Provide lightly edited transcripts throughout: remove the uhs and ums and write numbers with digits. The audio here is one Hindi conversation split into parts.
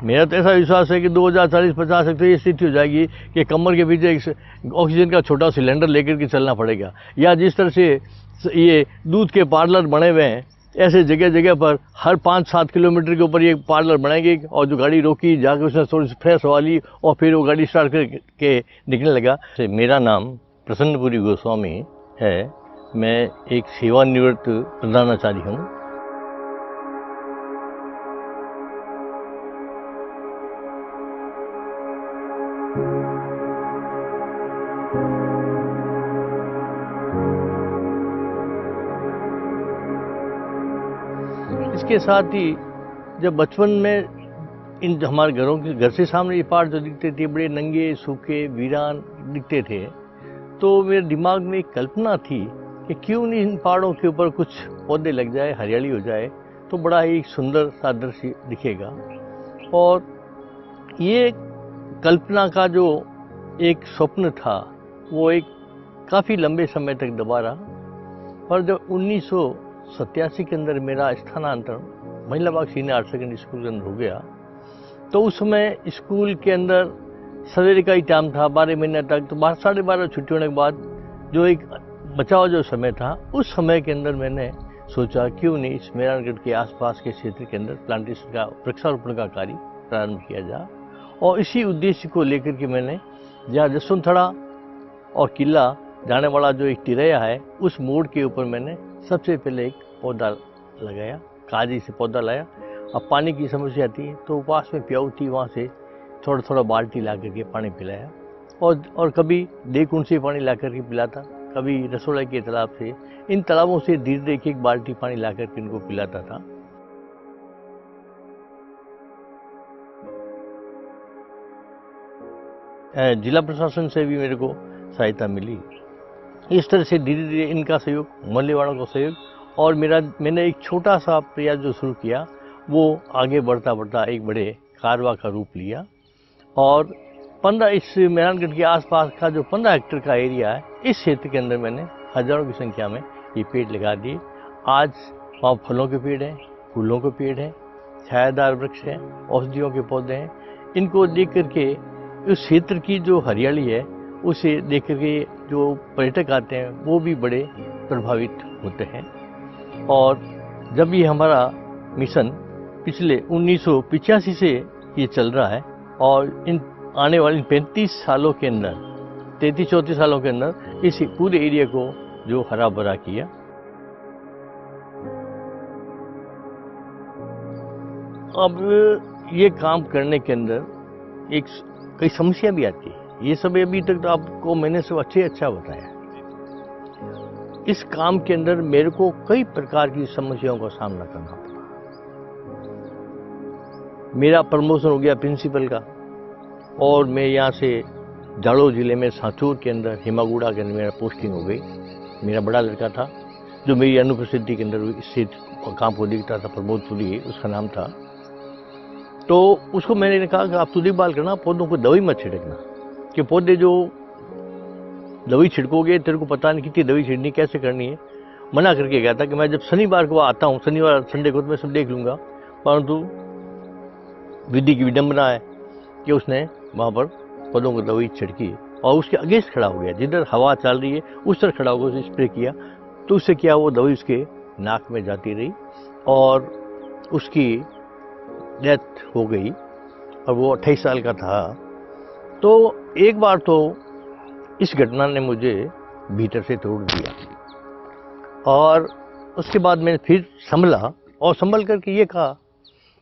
मेरा तो ऐसा विश्वास है कि 2040-50 तक तो ये स्थिति हो जाएगी कि कमर के पीछे एक ऑक्सीजन का छोटा सिलेंडर लेकर के चलना पड़ेगा। या जिस तरह से ये दूध के पार्लर बने हुए हैं, ऐसे जगह जगह पर हर 5-7 किलोमीटर के ऊपर ये पार्लर बनाएंगे और जो गाड़ी रोकी जाकर उसने थोड़ी सी फ्रेश हवा ली और फिर वो गाड़ी स्टार्ट करके निकलने लगा। मेरा नाम प्रसन्नपुरी गोस्वामी है। मैं एक सेवानिवृत्त प्रधानाचार्य हूँ। इसके साथ ही जब बचपन में इन हमारे घरों के घर से सामने ये पहाड़ जो दिखते थे, बड़े नंगे सूखे वीरान दिखते थे, तो मेरे दिमाग में एक कल्पना थी कि क्यों नहीं इन पहाड़ों के ऊपर कुछ पौधे लग जाए, हरियाली हो जाए, तो बड़ा ही सुंदर सा दृश्य दिखेगा। और ये कल्पना का जो एक स्वप्न था वो एक काफ़ी लंबे समय तक दबा रहा। पर जब 1987 के अंदर मेरा स्थानांतरण महिला बाग सीनियर हायर सेकेंडरी स्कूल के अंदर हो गया, तो उस समय स्कूल के अंदर सवेरे का ही टाइम था, 12 महीने तक। तो 12-12:30 छुट्टी होने के बाद जो एक बचा हुआ जो समय था, उस समय के अंदर मैंने सोचा क्यों नहीं इस मेहरानगढ़ के आसपास के क्षेत्र के अंदर प्लांटेशन का वृक्षारोपण का कार्य प्रारंभ किया जाए। और इसी उद्देश्य को लेकर के मैंने जहाँ जसवंतथड़ा और किला जाने वाला जो एक तिरैया है, उस मोड़ के ऊपर मैंने सबसे पहले एक पौधा लगाया, काजी से पौधा लाया। अब पानी की समस्या थी तो पास में प्याऊ थी, वहाँ से थोड़ा थोड़ा बाल्टी ला करके पानी पिलाया। और कभी देकुंड से पानी ला करके पिलाता, कभी रसोड़ा के तालाब से। इन तालाबों से धीरे धीरे एक बाल्टी पानी ला करके इनको पिलाता था। जिला प्रशासन से भी मेरे को सहायता मिली। इस तरह से धीरे धीरे इनका सहयोग, मोहल्ले वालों का सहयोग, और मैंने एक छोटा सा प्रयास जो शुरू किया वो आगे बढ़ता बढ़ता एक बड़े कारवा का रूप लिया। और 15 इस मेहरानगढ़ के आसपास का जो 15 हेक्टेयर का एरिया है, इस क्षेत्र के अंदर मैंने हजारों की संख्या में ये पेड़ लगा दिए। आज वहाँ फलों के पेड़ हैं, फूलों के पेड़ हैं, छायादार वृक्ष हैं, औषधियों के पौधे हैं। इनको देख करके उस क्षेत्र की जो हरियाली है उसे देख करके जो पर्यटक आते हैं वो भी बड़े प्रभावित होते हैं। और जब ये हमारा मिशन पिछले 1985 से ये चल रहा है और इन आने वाले 35 सालों के अंदर, 33-34 सालों के अंदर इस पूरे एरिया को जो हरा भरा किया। अब ये काम करने के अंदर एक कई समस्या भी आती है। ये सब अभी तक तो आपको मैंने सब अच्छा बताया। इस काम के अंदर मेरे को कई प्रकार की समस्याओं का सामना करना पड़ा। मेरा प्रमोशन हो गया प्रिंसिपल का, और मैं यहाँ से जालोर जिले में सांचौर के अंदर हिमागुड़ा के अंदर मेरा पोस्टिंग हो गई। मेरा बड़ा लड़का था जो मेरी अनुपस्थिति के अंदर इस काम को देखता था, प्रमोद पुरी उसका नाम था। तो उसको मैंने कहा कि आप तो देखभाल करना, पौधों को दवाई मत छिड़कना, कि पौधे जो दवाई छिड़कोगे तेरे को पता नहीं कितनी दवाई छिड़नी, कैसे करनी है। मना करके गया था कि मैं जब शनिवार को आता हूँ, शनिवार संडे को, तो मैं सब देख लूँगा। परंतु विधि की विडंबना है कि उसने वहाँ पर पौधों को दवाई छिड़की और उसके अगेंस्ट खड़ा हो गया। जिधर हवा चल रही है उस तरह खड़ा होकर उसे स्प्रे किया, तो उससे क्या, वो दवाई उसके नाक में जाती रही और उसकी डेथ हो गई। और वो 28 साल का था। तो एक बार तो इस घटना ने मुझे भीतर से तोड़ दिया, और उसके बाद मैंने फिर संभला और संभल करके ये कहा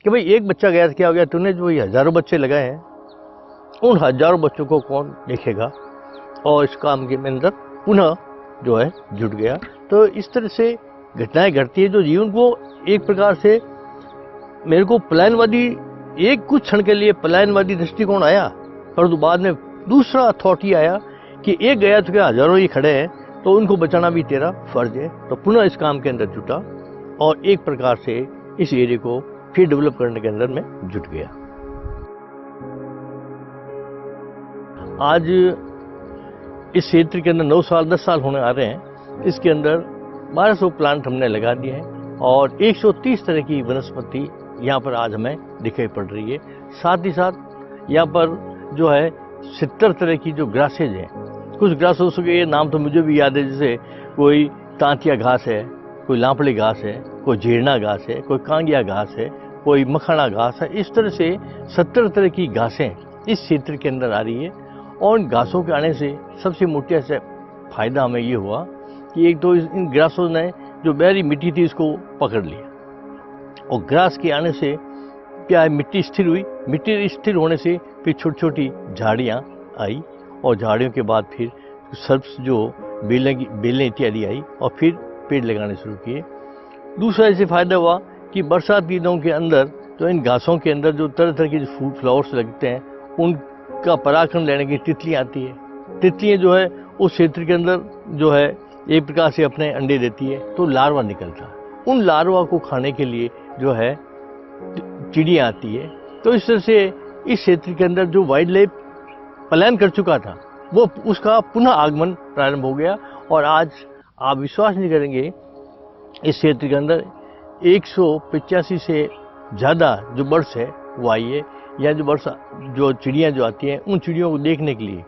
कि भाई एक बच्चा गया तो क्या हो गया, तूने जो ये हजारों बच्चे लगाए हैं, उन हजारों बच्चों को कौन देखेगा। और इस काम के अंदर पुनः जो है जुट गया। तो इस तरह से घटनाएं घटती है जो जीवन को एक प्रकार से मेरे को पलायनवादी, एक कुछ क्षण के लिए पलायनवादी दृष्टिकोण आया, परंतु बाद में दूसरा थॉट ही आया कि एक गया तो क्या हजारों ही खड़े हैं, तो उनको बचाना भी तेरा फर्ज है। तो पुनः इस काम के अंदर जुटा और एक प्रकार से इस एरिया को फिर डेवलप करने के अंदर मैं जुट गया। आज इस क्षेत्र के अंदर 9 साल 10 साल होने आ रहे हैं। इसके अंदर 1200 प्लांट हमने लगा दिए हैं और 130 तरह की वनस्पति यहाँ पर आज हमें दिखाई पड़ रही है। साथ ही साथ यहाँ पर जो है 70 तरह की जो ग्रासेज हैं, कुछ ग्रासों के ये नाम तो मुझे भी याद है, जैसे कोई तांतिया घास है, कोई लापड़ी घास है, कोई झीरना घास है, कोई कांगिया घास है, कोई मखाना घास है। इस तरह से 70 तरह की घासें इस क्षेत्र के अंदर आ रही है। और इन घासों के आने से सबसे मोटा से फायदा हमें ये हुआ कि एक तो इन ग्रासों ने जो बहरी मिट्टी थी इसको पकड़ लिया, और ग्रास के आने से क्या है, मिट्टी स्थिर हुई। मिट्टी स्थिर होने से फिर छोटी छोटी झाड़ियाँ आई, और झाड़ियों के बाद फिर सर्प्स जो बेलें इत्यादि आई, और फिर पेड़ लगाने शुरू किए। दूसरा ऐसे फायदा हुआ कि बरसात के दिनों के अंदर तो इन घासों के अंदर जो तरह तरह के जो फूल फ्लावर्स लगते हैं उनका परागण लेने की तितलियाँ आती है। तितलियाँ जो है उस क्षेत्र के अंदर जो है एक प्रकार से अपने अंडे देती है, तो लार्वा निकलता है। उन लार्वा को खाने के लिए जो है चिड़िया आती है। तो इस तरह से इस क्षेत्र के अंदर जो वाइल्ड लाइफ पलायन कर चुका था वो उसका पुनः आगमन प्रारंभ हो गया। और आज आप विश्वास नहीं करेंगे, इस क्षेत्र के अंदर 185 से ज़्यादा जो बर्ड्स है वो आई है। या जो बर्ड्स जो चिड़ियाँ जो आती हैं उन चिड़ियों को देखने के लिए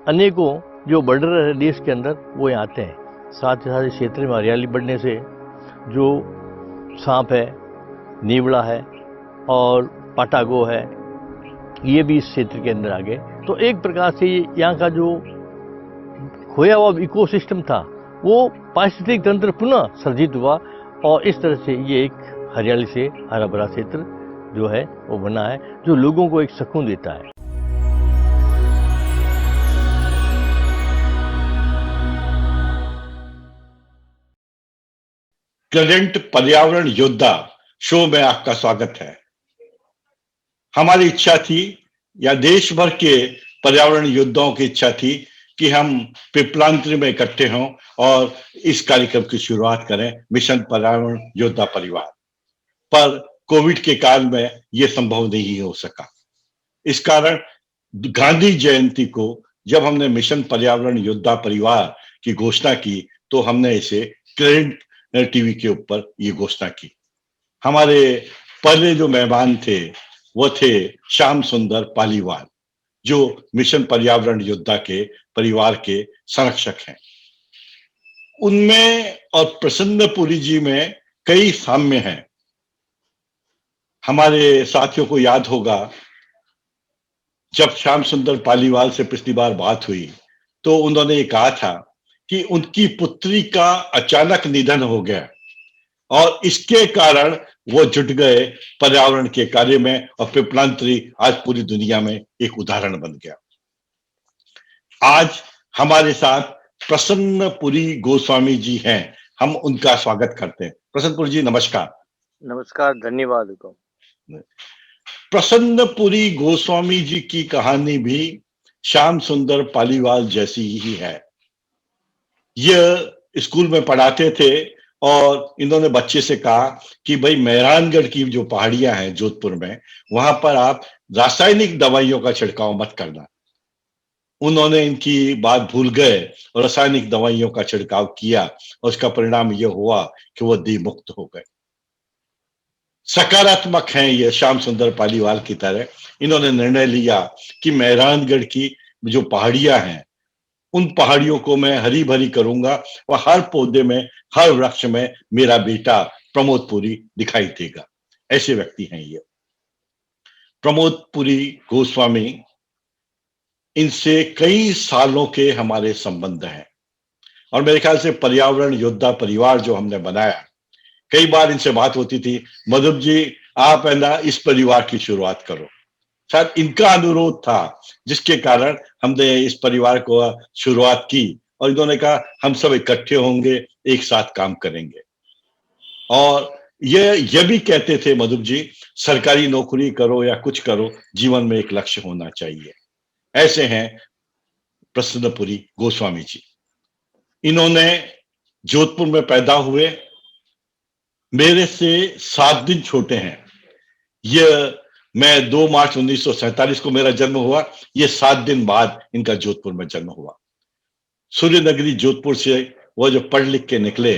अनेकों जो बर्डर है देश के अंदर वो यहाँ आते हैं। साथ ही साथ इस क्षेत्र में हरियाली बढ़ने से जो सांप है, नीवड़ा है और पाटागो है, ये भी इस क्षेत्र के अंदर आ गए। तो एक प्रकार से यहाँ का जो खोया हुआ इकोसिस्टम था वो पारिस्थितिक तंत्र पुनः सर्जित हुआ, और इस तरह से ये एक हरियाली से हरा भरा क्षेत्र जो है वो बना है, जो लोगों को एक सुकून देता है। करंट पर्यावरण योद्धा शो में आपका स्वागत है। हमारी इच्छा थी, या देश भर के पर्यावरण योद्धाओं की इच्छा थी कि हम पिपलांत्री में इकट्ठे हों और इस कार्यक्रम की शुरुआत करें, मिशन पर्यावरण योद्धा परिवार। पर कोविड के काल में यह संभव नहीं हो सका। इस कारण गांधी जयंती को जब हमने मिशन पर्यावरण योद्धा परिवार की घोषणा की तो हमने इसे करंट टीवी के ऊपर ये घोषणा की। हमारे पहले जो मेहमान थे वो थे श्याम सुंदर पालीवाल, जो मिशन पर्यावरण योद्धा के परिवार के संरक्षक हैं। उनमें और प्रसन्नपुरी जी में कई साम्य हैं। हमारे साथियों को याद होगा, जब श्याम सुंदर पालीवाल से पिछली बार बात हुई तो उन्होंने ये कहा था कि उनकी पुत्री का अचानक निधन हो गया और इसके कारण वो जुट गए पर्यावरण के कार्य में, और पिपलांत्री आज पूरी दुनिया में एक उदाहरण बन गया। आज हमारे साथ प्रसन्नपुरी गोस्वामी जी हैं, हम उनका स्वागत करते हैं। प्रसन्नपुरी जी नमस्कार। नमस्कार, धन्यवाद। प्रसन्नपुरी गोस्वामी जी की कहानी भी श्याम सुंदर पालीवाल जैसी ही है। यह स्कूल में पढ़ाते थे और इन्होंने बच्चे से कहा कि भाई मेहरानगढ़ की जो पहाड़ियां हैं जोधपुर में, वहां पर आप रासायनिक दवाइयों का छिड़काव मत करना। उन्होंने इनकी बात भूल गए और रासायनिक दवाइयों का छिड़काव किया, और उसका परिणाम यह हुआ कि वो दी मुक्त हो गए। सकारात्मक हैं ये श्याम सुंदर पालीवाल की तरह। इन्होंने निर्णय लिया कि मेहरानगढ़ की जो पहाड़ियां हैं उन पहाड़ियों को मैं हरी भरी करूंगा, और हर पौधे में, हर वृक्ष में मेरा बेटा प्रमोद पुरी दिखाई देगा। ऐसे व्यक्ति हैं ये प्रमोद पुरी गोस्वामी। इनसे कई सालों के हमारे संबंध हैं, और मेरे ख्याल से पर्यावरण योद्धा परिवार जो हमने बनाया, कई बार इनसे बात होती थी, मधुब जी आप है ना इस परिवार की शुरुआत करो। शायद इनका अनुरोध था जिसके कारण हमने इस परिवार को शुरुआत की, और इन्होंने कहा हम सब इकट्ठे होंगे, एक साथ काम करेंगे। और ये भी कहते थे मधुब जी, सरकारी नौकरी करो या कुछ करो, जीवन में एक लक्ष्य होना चाहिए। ऐसे हैं प्रसन्नपुरी गोस्वामी जी। इन्होंने जोधपुर में पैदा हुए, मेरे से 7 दिन छोटे हैं। मैं 2 मार्च 1947 को मेरा जन्म हुआ, ये 7 दिन बाद इनका जोधपुर में जन्म हुआ। सूर्य नगरी जोधपुर से वो जो पढ़ लिख के निकले,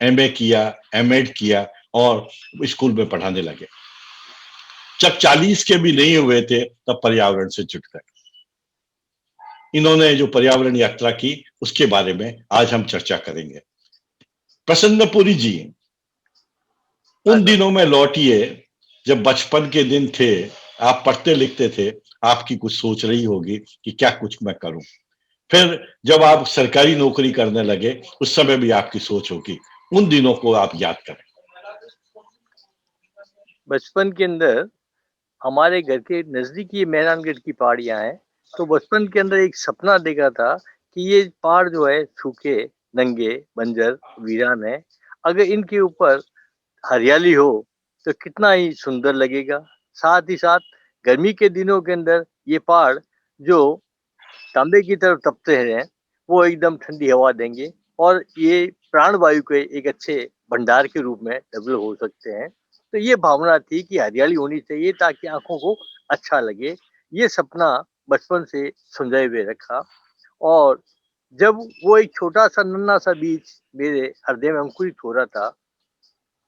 एमए किया, एमएड किया और स्कूल में पढ़ाने लगे। जब 40 के भी नहीं हुए थे तब पर्यावरण से जुट गए। इन्होंने जो पर्यावरण यात्रा की उसके बारे में आज हम चर्चा करेंगे। प्रसन्नपुरी जी, उन हेलो। दिनों में लौटिए जब बचपन के दिन थे, आप पढ़ते लिखते थे, आपकी कुछ सोच रही होगी कि क्या कुछ मैं करूं। फिर जब आप सरकारी नौकरी करने लगे उस समय भी आपकी सोच होगी। उन दिनों को आप याद करें। बचपन के अंदर हमारे घर के नजदीक ये मेहरानगढ़ की पहाड़ियां हैं। तो बचपन के अंदर एक सपना देखा था कि ये पहाड़ जो है सूखे, नंगे, बंजर, वीरान है। अगर इनके ऊपर हरियाली हो तो कितना ही सुंदर लगेगा। साथ ही साथ गर्मी के दिनों के अंदर ये पहाड़ जो तांबे की तरफ तपते हैं वो एकदम ठंडी हवा देंगे और ये प्राणवायु के एक अच्छे भंडार के रूप में डेवलप हो सकते हैं। तो ये भावना थी कि हरियाली होनी चाहिए ताकि आंखों को अच्छा लगे। ये सपना बचपन से सुलझाए हुए रखा और जब वो एक छोटा सा नन्हा सा बीज मेरे हृदय में अंकुरित हो रहा था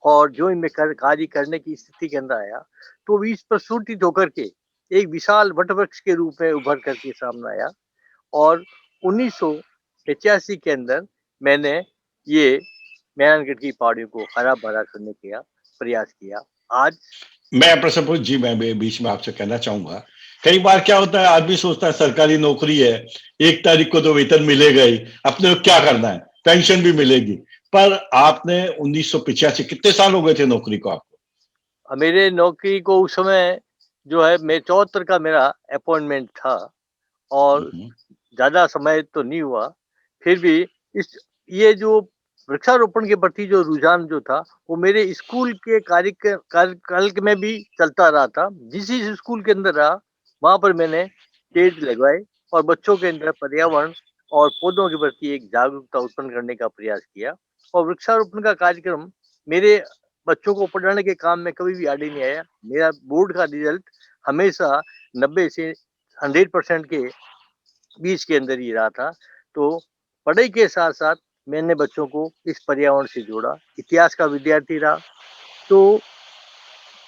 और जो इनमें कार्य करने की स्थिति के अंदर आया तो वो इस प्रस्फुटित होकर के एक विशाल वटवृक्ष के रूप में उभर करके सामने आया और 1985 के अंदर मैंने ये मेहरानगढ़ की पहाड़ियों को हरा भरा करने का प्रयास किया। आज मैं प्रसन्न जी, मैं भी बीच में आपसे कहना चाहूंगा, कई बार क्या होता है, आदमी सोचता है सरकारी नौकरी है, 1 तारीख को तो वेतन मिलेगा ही, अपने को क्या करना है, पेंशन भी मिलेगी। पर आपने 1985, कितने साल हो गए थे नौकरी को आपको? मेरे नौकरी को उस समय जो है मैं 74 का मेरा अपॉइंटमेंट था और हम्म। ज़्यादा समय तो नहीं हुआ। फिर भी इस ये जो वृक्षारोपण के प्रति जो रुझान जो था, वो मेरे स्कूल के कार्यकाल में भी चलता रहा था। जिस स्कूल के अंदर रहा, वहाँ पर मैंने पेड़ लगवाए और बच्चों के अंदर पर्यावरण और पौधों के प्रति एक जागरूकता उत्पन्न करने का प्रयास किया और वृक्षारोपण का कार्यक्रम मेरे बच्चों को पढ़ाने के काम में कभी भी आड़े नहीं आया। मेरा बोर्ड का रिज़ल्ट हमेशा 90 से 100% के बीच के अंदर ही रहा था। तो पढ़ाई के साथ-साथ मैंने बच्चों को इस पर्यावरण से जोड़ा। इतिहास का विद्यार्थी रहा, तो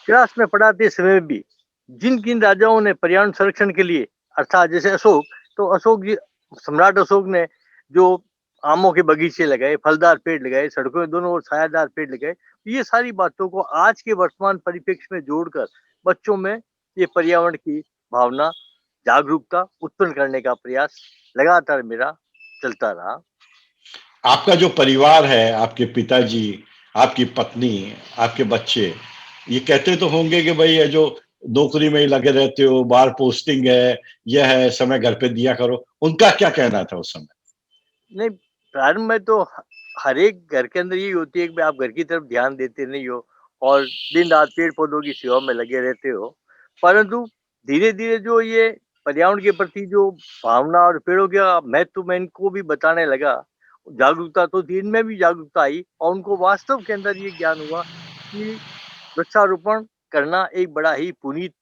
क्लास में पढ़ाते समय भी जिन-किन राजाओं ने पर्यावरण संरक्षण के लिए अर्थात जैसे अशोक, तो अशोक जी सम्राट अशोक ने जो आमों के बगीचे लगाए, फलदार पेड़ लगाए, सड़कों के दोनों ओर छायादार पेड़ लगाए। तो ये सारी बातों को आज के वर्तमान परिप्रेक्ष्य में जोड़कर बच्चों में ये पर्यावरण की भावना, जागरूकता उत्पन्न करने का प्रयास लगातार मेरा चलता रहा। आपका जो परिवार है, आपके पिताजी, आपकी पत्नी, आपके बच्चे, ये कहते तो होंगे कि भाई ये जो नौकरी में ही लगे रहते हो, बाहर पोस्टिंग है, यह है, समय घर पे दिया करो। उनका क्या कहना था उस समय? नहीं, प्रारंभ में तो हर एक घर के अंदर यही होती है कि भाई आप घर की तरफ ध्यान देते नहीं हो और दिन-रात पेड़-पौधों की सेवा में लगे रहते हो। परंतु धीरे-धीरे जो ये पर्यावरण के प्रति जो भावना और पेड़ों का महत्व मैं इनको भी बताने लगा, जागरूकता तो थी, इनमें भी जागरूकता आई और उनको वास्तव के अंदर ये ज्ञान हुआ कि वृक्षारोपण करना एक बड़ा ही पुनीत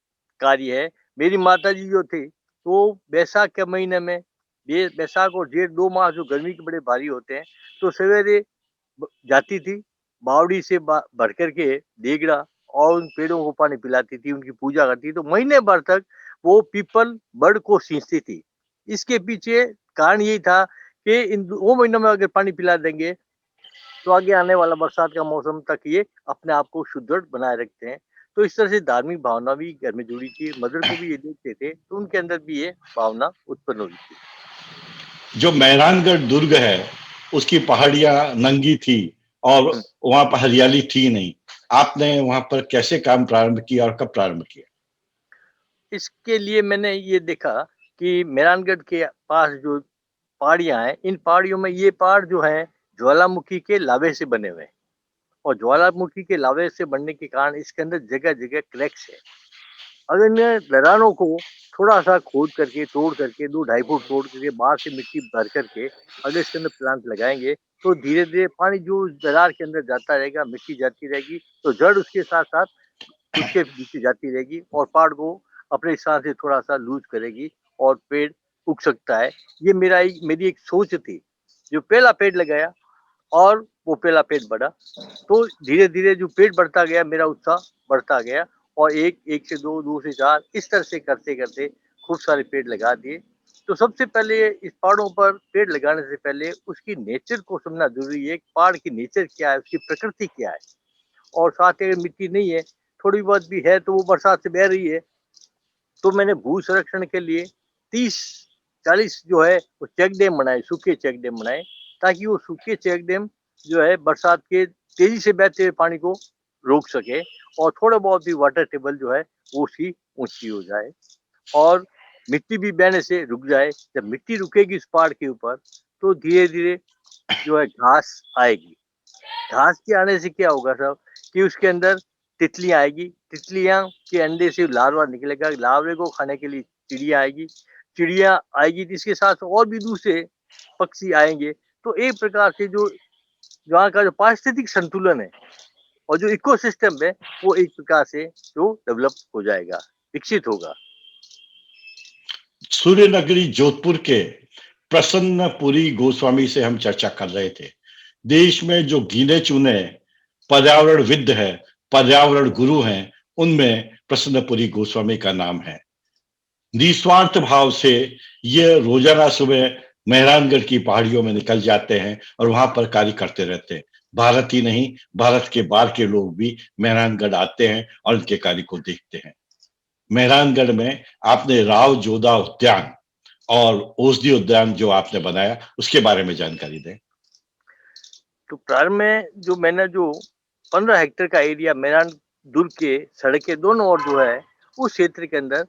कार्य है। मेरी माताजी जो थी, वो बैसाख के महीने में ये बैसाख और जेठ 2 माह जो गर्मी के बड़े भारी होते हैं, तो सवेरे जाती थी, बावड़ी से भर कर के देगड़ा और उन पेड़ों को पानी पिलाती थी, उनकी पूजा करती थी। तो महीने भर तक वो पीपल बड़ को सींचती थी। इसके पीछे कारण यही था कि इन 2 महीनों में अगर पानी पिला देंगे तो आगे आने वाला बरसात का मौसम तक ये अपने आप को सुदृढ़ बनाए रखते हैं। तो इस तरह से धार्मिक भावना भी घर में जुड़ी थी। मदर को भी ये देखते थे, तो उनके अंदर भी ये भावना उत्पन्न हुई थी। जो मेहरानगढ़ दुर्ग है, उसकी पहाड़ियाँ नंगी थी और हुँ। वहाँ पर हरियाली थी नहीं। आपने वहाँ पर कैसे काम प्रारंभ किया और कब प्रारंभ किया? इसके लिए मैंने ये देखा कि मेहरानगढ़ के पास जो पहाड़ियाँ हैं, इन पहाड़ियों में ये पहाड़ जो हैं, ज्वालामुखी के लावे से बने हुए हैं और ज्वालामुखी के लावे से बनने के कारण इसके अंदर जगह-जगह क्रैक्स है। अगर इन दरारों को थोड़ा-सा खोद करके, तोड़ करके 2 ढाई फुट तोड़ करके बाहर से मिट्टी भर करके अगर इसके अंदर प्लांट लगाएँगे, तो धीरे-धीरे पानी जो उस दरार के अंदर जाता रहेगा, मिट्टी जाती रहेगी, तो जड़ उसके साथ-साथ उसके नीचे जाती रहेगी और पहाड़ को अपने हिसाब से थोड़ा-सा लूज़ करेगी और पेड़ उग सकता है। ये मेरी एक सोच थी। जो पहला पेड़ लगाया और वो पहला पेड़ बढ़ा, तो धीरे-धीरे जो पेड़ बढ़ता गया, मेरा उत्साह बढ़ता गया और एक से दो, दो से चार, इस तरह से करते करते खूब सारे पेड़ लगा दिए। तो सबसे पहले इस पहाड़ों पर पेड़ लगाने से पहले उसकी नेचर को समझना जरूरी है। पहाड़ की नेचर क्या है, उसकी प्रकृति क्या है। और साथ ही अगर मिट्टी नहीं है, थोड़ी बहुत भी है, तो वो बरसात से बह रही है, तो मैंने भू संरक्षण के लिए 30-40 जो है वो चेक डैम बनाए, सूखे चेक डैम बनाए, ताकि वो सूखे चेक डैम जो है बरसात के तेजी से बहते हुए पानी को रोक सके, और थोड़ा बहुत भी वाटर टेबल जो है वो उसकी ऊंची हो जाए, और मिट्टी भी बहने से रुक जाए। जब मिट्टी रुकेगी इस पहाड़ के ऊपर, तो धीरे धीरे जो है घास आएगी। घास के आने से क्या होगा साहब, कि उसके अंदर तितलियां आएगी, तितलियां के अंडे से लार्वा निकलेगा, लार्वे को खाने के लिए चिड़िया आएगी, चिड़िया आएगी, जिसके साथ और भी दूसरे पक्षी आएंगे। तो एक प्रकार से जो वहाँ का जो पारिस्थितिक संतुलन है और जो इकोसिस्टम है, वो एक प्रकार से जो डेवलप हो जाएगा, विकसित होगा। सूर्य नगरी जोधपुर के प्रसन्नपुरी गोस्वामी से हम चर्चा कर रहे थे। देश में जो गिने चुने पर्यावरणविद है, पर्यावरण गुरु हैं, उनमें प्रसन्नपुरी गोस्वामी का नाम है। निस्वार्थ भाव से ये रोजाना सुबह मेहरानगढ़ की पहाड़ियों में निकल जाते हैं और वहां पर कार्य करते रहते हैं। भारत ही नहीं, भारत के बाहर के लोग भी मेहरानगढ़ आते हैं और उनके कार्य को देखते हैं। मेहरानगढ़ में आपने राव जोधा उद्यान और औषधि उद्यान जो आपने बनाया, उसके बारे में जानकारी दें। तो प्रारंभ में जो मैंने जो 15 हेक्टेयर का एरिया मेरान दुर्ग के सड़क के दोनों ओर जो है, उस क्षेत्र के अंदर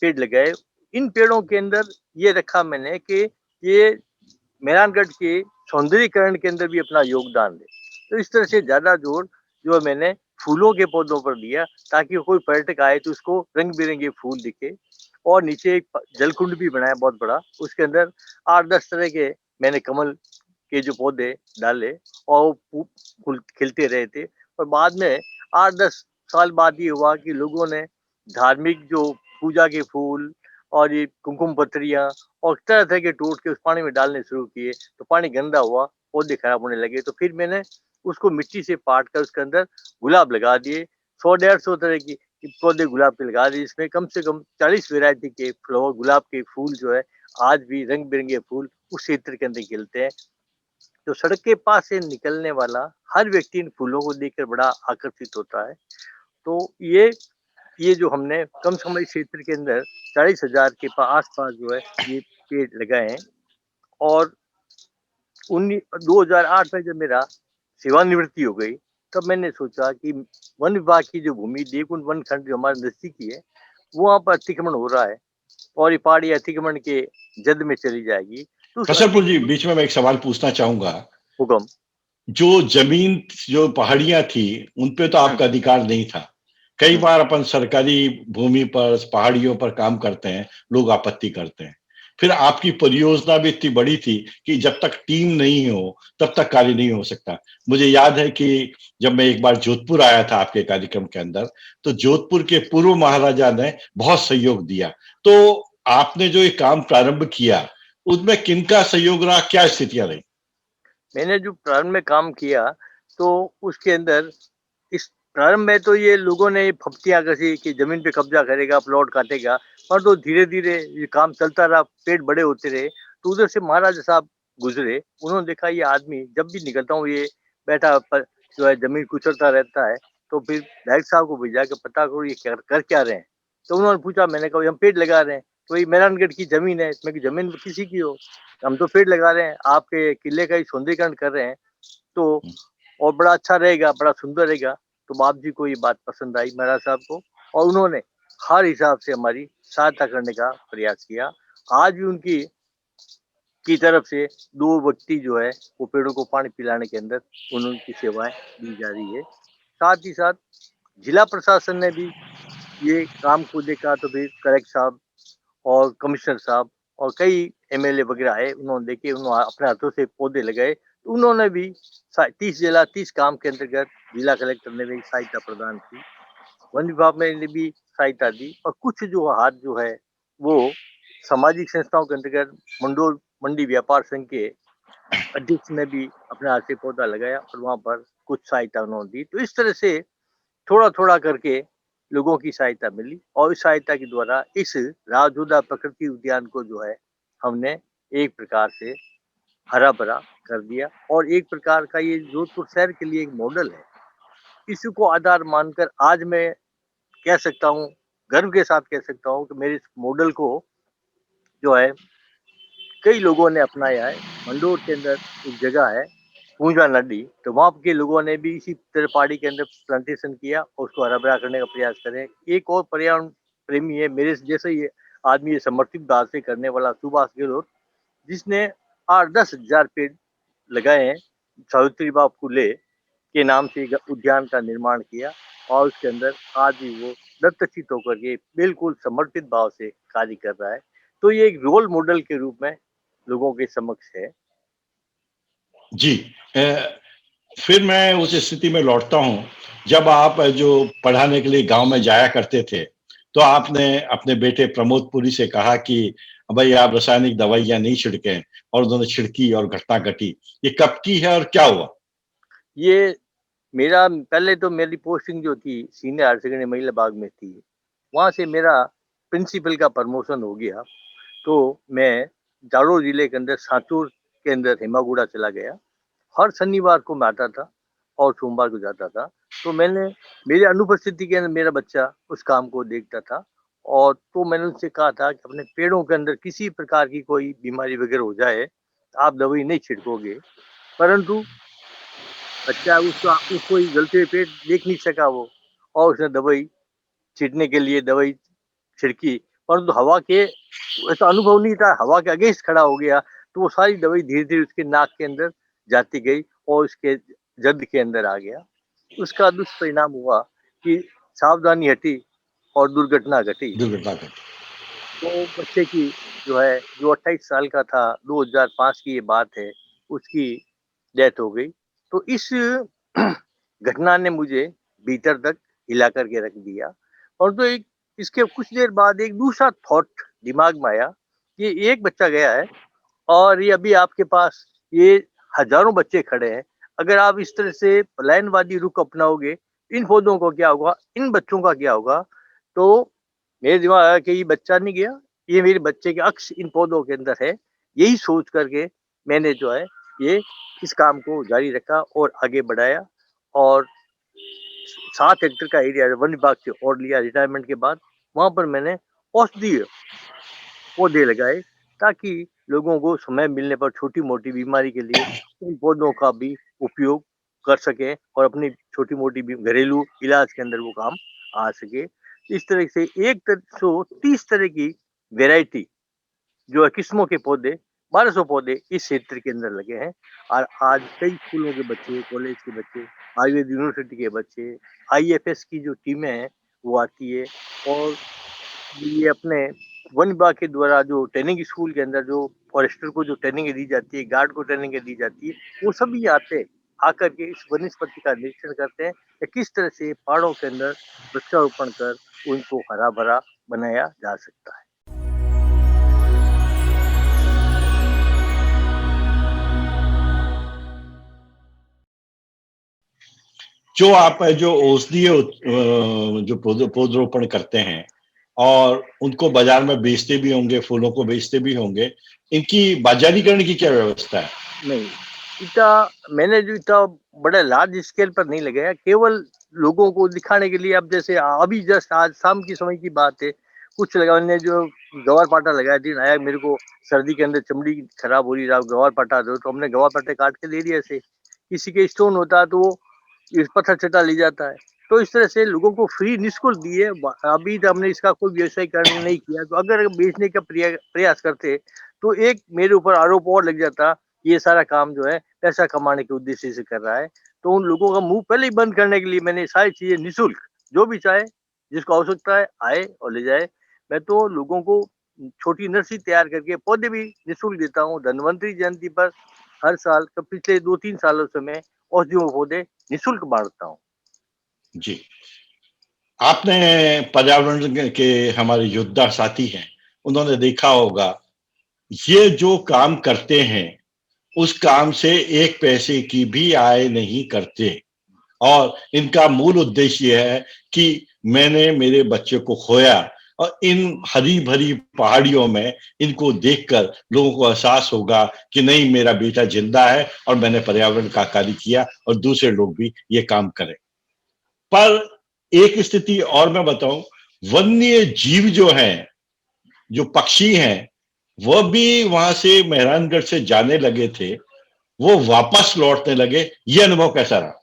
पेड़ लगाए। इन पेड़ों के अंदर ये रखा मैंने कि ये मेहरानगढ़ के सौंदर्यीकरण के अंदर भी अपना योगदान दे। तो इस तरह से ज्यादा जोर जो है मैंने फूलों के पौधों पर दिया, ताकि कोई पर्यटक आए तो उसको रंग बिरंगे फूल दिखे। और नीचे एक जलकुंड भी बनाया बहुत बड़ा, उसके अंदर 8-10 तरह के मैंने कमल के जो पौधे डाले, और वो फूल खिलते रहे थे। और बाद में 8-10 साल बाद ये हुआ कि लोगों ने धार्मिक जो पूजा के फूल और ये कुमकुम पत्रियां और तरह तरह के टूट के उस पानी में डालने शुरू किए, तो पानी गंदा हुआ, पौधे खराब होने लगे। तो फिर मैंने उसको मिट्टी से पाट कर उसके अंदर गुलाब लगा दिए। 100-150 तरह की पौधे गुलाब के लगा दिए, इसमें कम से कम 40 वैरायटी के फ्लावर गुलाब के फूल जो है आज भी रंग बिरंगे फूल उस क्षेत्र के अंदर खिलते हैं। तो सड़क के पास से निकलने वाला हर व्यक्ति इन फूलों को देखकर बड़ा आकर्षित होता है। तो ये जो हमने कम से कम इस क्षेत्र के अंदर 40,000 के आसपास जो है ये पेड़ लगाए हैं। और 2008 में जब मेरा सेवानिवृत्ति हो गई, तब मैंने सोचा कि वन विभाग की जो भूमि देवकुंड वन खंड जो हमारे नजदीकी है, वहां पर अतिक्रमण हो रहा है, और ये पहाड़ी अतिक्रमण के जद में चली जाएगी। तो उस प्रसन्नपुर जी, बीच में मैं एक सवाल पूछना चाहूंगा। हुक्म। जो जमीन, जो पहाड़ियां थी, उन पे तो हम्म, आपका अधिकार नहीं था। कई हम्म, बार अपन सरकारी भूमि पर, पहाड़ियों पर काम करते हैं, लोग आपत्ति करते हैं। फिर आपकी परियोजना भी इतनी बड़ी थी कि जब तक टीम नहीं हो तब तक कार्य नहीं हो सकता। मुझे याद है कि जब मैं एक बार जोधपुर आया था आपके कार्यक्रम के अंदर, तो जोधपुर के पूर्व महाराजा ने बहुत सहयोग दिया। तो आपने जो ये काम प्रारंभ किया, उसमें किनका सहयोग रहा, क्या स्थितियां रही? मैंने जो प्रारंभ में काम किया, तो उसके अंदर इस प्रारंभ में तो ये लोगों ने फप्तियां कसी कि जमीन पे कब्जा करेगा, प्लॉट काटेगा। पर तो धीरे धीरे ये काम चलता रहा, पेड़ बड़े होते रहे। तो उधर से महाराजा साहब गुजरे, उन्होंने देखा ये आदमी जब भी निकलता हूँ ये बैठा पर जो है जमीन कुचलता रहता है। तो फिर डायरेक्ट साहब को भेजा कि पता करो ये कर क्या रहे हैं। तो उन्होंने पूछा, मैंने कहा हम पेड़ लगा रहे हैं। तो ये मेहरानगढ़ की जमीन है, इसमें की जमीन किसी की हो, हम तो पेड़ लगा रहे हैं, आपके किले का ही सौंदर्यीकरण कर रहे हैं। तो और बड़ा अच्छा रहेगा, बड़ा सुंदर रहेगा। तो बाप जी को ये बात पसंद आई, महाराज साहब को, और उन्होंने हर हिसाब से हमारी सहायता करने का प्रयास किया। आज भी उनकी की तरफ से 2 व्यक्ति जो है वो पेड़ों को पानी पिलाने के अंदर उनकी सेवाएं दी जा रही है। साथ ही साथ जिला प्रशासन ने भी ये काम को देखा, तो फिर कलेक्टर साहब और कमिश्नर साहब और कई एमएलए वगैरह आए, उन्होंने देखे, उन्होंने अपने हाथों से पौधे लगाए। तो उन्होंने भी 30 काम के अंतर्गत जिला कलेक्टर ने भी सहायता प्रदान की, वन विभाग में ने भी सहायता दी, और कुछ जो हाथ जो है वो सामाजिक संस्थाओं के अंतर्गत मंडोल मंडी व्यापार संघ के अध्यक्ष ने भी अपने हाथ से पौधा लगाया और वहां पर कुछ सहायता उन्होंने दी। तो इस तरह से थोड़ा थोड़ा करके लोगों की सहायता मिली और इस सहायता के द्वारा इस राजोदा प्रकृति उद्यान को जो है हमने एक प्रकार से हरा भरा कर दिया और एक प्रकार का ये जोधपुर शहर के लिए एक मॉडल है। इसी को आधार मानकर आज मैं कह सकता हूँ, गर्व के साथ कह सकता हूँ कि मेरे इस मॉडल को जो है कई लोगों ने अपनाया है। मंडोर के अंदर एक जगह है पूंजा नदी, तो वहाँ के लोगों ने भी इसी तरह पहाड़ी के अंदर प्लांटेशन किया और उसको हरा भरा करने का प्रयास करें। एक और पर्यावरण प्रेमी है मेरे जैसे ही आदमी, ये समर्पित भाव से करने वाला सुभाष गहलोत, जिसने 8-10 हजार पेड़ लगाए हैं। सावित्रीबाई फुले के नाम से एक उद्यान का निर्माण किया और उसके अंदर आज भी वो दत्तचित होकर के बिल्कुल समर्पित भाव से कार्य कर रहा है। तो ये एक रोल मॉडल के रूप में लोगों के समक्ष है। जी। फिर मैं उस स्थिति में लौटता हूँ जब आप जो पढ़ाने के लिए गांव में जाया करते थे, तो आपने अपने बेटे प्रमोद पुरी से कहा कि भाई आप रासायनिक दवाइयां नहीं छिड़कें, और उन्होंने छिड़की और घटना घटी। ये कब की है और क्या हुआ? ये मेरा पहले तो मेरी पोस्टिंग जो थी सीनियर हायर सेकेंडरी महिला बाग में थी। वहाँ से मेरा प्रिंसिपल का प्रमोशन हो गया, तो मैं जालोर जिले के अंदर सातूर के अंदर हिमागुड़ा चला गया। हर शनिवार को मैं आता था और सोमवार को जाता था। तो मैंने मेरी अनुपस्थिति के अंदर मेरा बच्चा उस काम को देखता था और तो मैंने उससे कहा था कि अपने पेड़ों के अंदर किसी प्रकार की कोई बीमारी वगैरह हो जाए, आप दवाई नहीं छिड़कोगे। परंतु बच्चा उसको कोई गलती हुए पेड़ देख नहीं सका वो, और उसने दवाई छींटने के लिए दवाई छिड़की, परंतु हवा के ऐसा अनुभव नहीं था, हवा के अगेंस्ट खड़ा हो गया, तो वो सारी दवाई धीरे-धीरे उसके नाक के अंदर जाती गई और उसके जद के अंदर आ गया। उसका दुष्परिणाम हुआ कि सावधानी हटी और दुर्घटना घटी। दुर्घटना घटी। तो बच्चे की जो है, जो 28 साल का था, 2005 की ये बात है, उसकी डेथ हो गई। तो इस घटना ने मुझे भीतर तक हिला करके रख दिया। और तो एक इसके कुछ देर बाद एक दूसरा थॉट दिमाग में आया कि एक बच्चा गया है और ये अभी आपके पास ये हजारों बच्चे खड़े हैं। अगर आप इस तरह से पलायनवादी रुख अपनाओगे, इन पौधों को क्या होगा, इन बच्चों का क्या होगा? तो मेरे दिमाग में आया कि ये बच्चा नहीं गया, ये मेरे बच्चे के अक्स इन पौधों के अंदर है। यही सोच करके मैंने जो है ये इस काम को जारी रखा और आगे बढ़ाया और 7 हेक्टेयर का एरिया वन विभाग से और लिया रिटायरमेंट के बाद। वहाँ पर मैंने औषधीय पौधे लगाए ताकि लोगों को समय मिलने पर छोटी-मोटी बीमारी के लिए उन पौधों का भी उपयोग कर सकें और अपनी छोटी-मोटी भी घरेलू इलाज के अंदर वो काम आ सके। इस तरह से 130 तरह की वैरायटी जो है किस्मों के पौधे, 1200 पौधे इस क्षेत्र के अंदर लगे हैं और आज कई स्कूलों के बच्चे, कॉलेज के बच्चे, आयुर्वेद यूनिवर्सिटी के बच्चे, आईएफएस की जो टीमें हैं वो आती है और ये अपने वन विभाग के द्वारा जो ट्रेनिंग स्कूल के अंदर जो फॉरेस्टर को जो ट्रेनिंग दी जाती है, गार्ड को ट्रेनिंग दी जाती है, वो सभी आते हैं। आकर के इस वनस्पति का निरीक्षण करते हैं कि किस तरह से पहाड़ों के अंदर वृक्षारोपण कर उनको हरा-भरा बनाया जा सकता है। जो आप जो औषधीय जो पौधरोपण करते हैं और उनको बाजार में बेचते भी होंगे, फूलों को बेचते भी होंगे, इनकी बाजारीकरण की क्या व्यवस्था है? नहीं, मैंने जो इतना बड़ा लार्ज स्केल पर नहीं लगाया, केवल लोगों को दिखाने के लिए। अब जैसे अभी जस्ट आज शाम के समय की बात है, कुछ मैंने जो ग्वारपाठा लगाया थी, आया मेरे को सर्दी के अंदर चमड़ी खराब हो रही है, ग्वारपाठा दो, तो हमने ग्वारपाठे काट के दे दिया ऐसे। किसी के स्टोन होता है तो वो इस पत्थर चटा ले जाता है। तो इस तरह से लोगों को फ्री निःशुल्क दिए। अभी तो हमने इसका कोई व्यवसायीकरण नहीं किया, तो अगर बेचने का प्रयास करते तो एक मेरे ऊपर आरोप और लग जाता, ये सारा काम जो है पैसा कमाने के उद्देश्य से कर रहा है। तो उन लोगों का मुंह पहले ही बंद करने के लिए मैंने सारी चीजें निःशुल्क, जो भी चाहे, जिसको आवश्यकता है आए और ले जाए। मैं तो लोगों को छोटी नर्सरी तैयार करके पौधे भी निःशुल्क देता हूँ। धन्वंतरी जयंती पर हर साल पिछले 2-3 सालों से मैं औषधियों के पौधे निःशुल्क बांटता हूँ। जी। आपने पर्यावरण के हमारे योद्धा साथी हैं, उन्होंने देखा होगा, ये जो काम करते हैं, उस काम से 1 पैसे की भी आय नहीं करते और इनका मूल उद्देश्य ये है कि मैंने मेरे बच्चे को खोया और इन हरी भरी पहाड़ियों में इनको देखकर लोगों को एहसास होगा कि नहीं, मेरा बेटा जिंदा है और मैंने पर्यावरण का कार्य किया और दूसरे लोग भी ये काम करें। पर एक स्थिति और मैं बताऊं, वन्य जीव जो हैं, जो पक्षी हैं, वह भी वहां से मेहरानगढ़ से जाने लगे थे, वो वापस लौटने लगे। ये अनुभव कैसा रहा?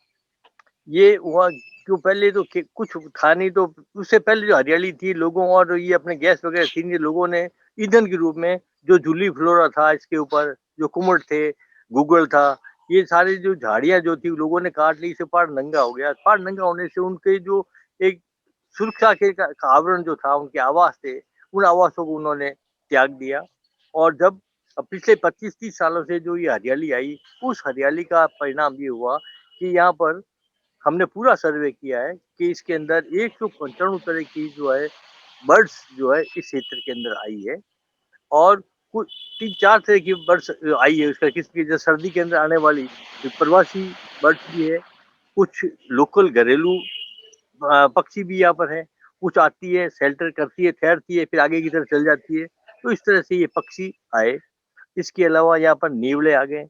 ये हुआ क्यों, पहले तो कुछ था नहीं, तो उससे पहले जो हरियाली थी लोगों, और ये अपने गैस वगैरह थी, ये लोगों ने ईंधन के रूप में जो जूली फ्लोरा था इसके ऊपर, जो कुमट थे, गूगल था, ये सारी जो झाड़ियां जो थी लोगों ने काट ली, इससे पहाड़ नंगा हो गया। पहाड़ नंगा होने से उनके जो एक सुरक्षा के का आवरण जो था, उनके आवास थे, उन आवासों को उन्होंने त्याग दिया। और जब अब पिछले 25-30 सालों से जो ये हरियाली आई, उस हरियाली का परिणाम ये हुआ कि यहाँ पर हमने पूरा सर्वे किया है कि इसके अंदर 195 तरह की जो है बर्ड्स जो है इस क्षेत्र के अंदर आई है। और कुछ 3-4 तरह की बर्ड्स आई है उसका किस्म की, जो सर्दी के अंदर आने वाली जो प्रवासी बर्ड्स भी है, कुछ लोकल घरेलू पक्षी भी यहाँ पर है, कुछ आती है, शेल्टर करती है, ठहरती है, फिर आगे की तरफ चल जाती है। तो इस तरह से ये पक्षी आए। इसके अलावा यहाँ पर नेवले आ गए,